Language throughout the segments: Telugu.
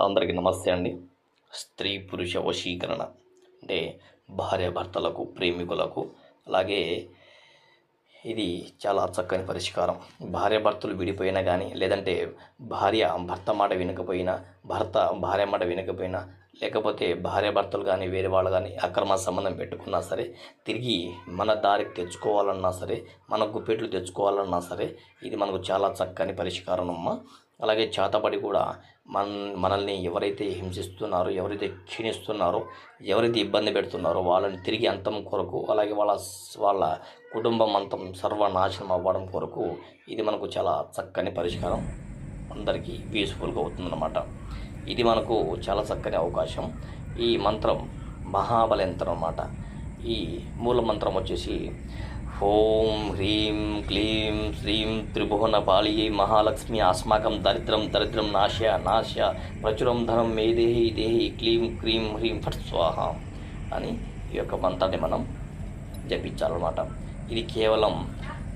అందరికీ నమస్తే అండి. స్త్రీ పురుష వశీకరణ అంటే భార్యాభర్తలకు, ప్రేమికులకు, అలాగే ఇది చాలా చక్కని పరిష్కారం. భార్యాభర్తలు విడిపోయినా కానీ, లేదంటే భార్య భర్త మాట వినకపోయినా, భర్త భార్య మాట వినకపోయినా, లేకపోతే భార్యాభర్తలు కానీ వేరే వాళ్ళు కానీ అక్రమ సంబంధం పెట్టుకున్నా సరే, తిరిగి మన దారికి తెచ్చుకోవాలన్నా సరే, మన గుప్పెట్లు తెచ్చుకోవాలన్నా సరే, ఇది మనకు చాలా చక్కని పరిష్కారం అమ్మ. అలాగే చేతబడి కూడా మనల్ని ఎవరైతే హింసిస్తున్నారో, ఎవరైతే క్షీణిస్తున్నారో, ఎవరైతే ఇబ్బంది పెడుతున్నారో వాళ్ళని తిరిగి అంతం కొరకు, అలాగే వాళ్ళ కుటుంబం అంతం సర్వనాశనం అవ్వడం కొరకు ఇది మనకు చాలా చక్కని పరిష్కారం, అందరికీ యూస్ఫుల్గా అవుతుందన్నమాట. ఇది మనకు చాలా చక్కని అవకాశం. ఈ మంత్రం మహాబలయంత్రం అన్నమాట. ఈ మూల మంత్రం వచ్చేసి ఓం హ్రీం క్లీం శ్రీం త్రిభువన పాళియే మహాలక్ష్మి అస్మాకం దరిద్రం నాశ్య ప్రచురం ధనం మే దేహి క్లీం క్రీం హ్రీం ఫట్ స్వాహ అని ఈ యొక్క మంత్రాన్ని మనం జపించాలన్నమాట. ఇది కేవలం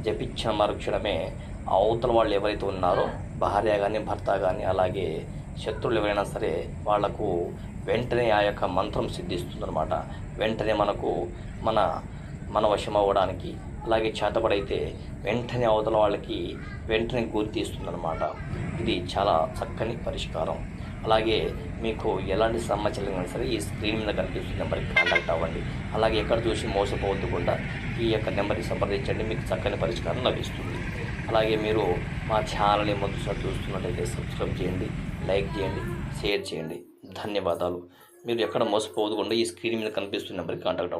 జపించిన మరుక్షణమే అవతల వాళ్ళు ఎవరైతే ఉన్నారో, భార్య కానీ భర్త కానీ, అలాగే శత్రువులు ఎవరైనా సరే, వాళ్లకు వెంటనే ఆ యొక్క మంత్రం సిద్ధిస్తుందన్నమాట. వెంటనే మన వశం అవ్వడానికి, అలాగే చేతబడైతే వెంటనే అవతల వాళ్ళకి వెంటనే గుర్తిస్తుందన్నమాట. ఇది చాలా చక్కని పరిష్కారం. అలాగే మీకు ఎలాంటి సమస్యలు సరే ఈ స్క్రీన్ మీద కనిపిస్తున్న నెంబర్కి కాంటాక్ట్ అవ్వండి. అలాగే ఎక్కడ చూసి మోసపోవద్దుకుండా ఈ యొక్క నెంబర్కి సంప్రదించండి, మీకు చక్కని పరిష్కారం లభిస్తుంది. అలాగే మీరు మా ఛానల్ని మొదటిసారి చూస్తున్నట్లయితే సబ్స్క్రైబ్ చేయండి, లైక్ చేయండి, షేర్ చేయండి. ధన్యవాదాలు. మీరు ఎక్కడ మోసపోవద్దుకుండా ఈ స్క్రీన్ మీద కనిపిస్తున్న నెంబర్కి కాంటాక్ట్ అవ్వండి.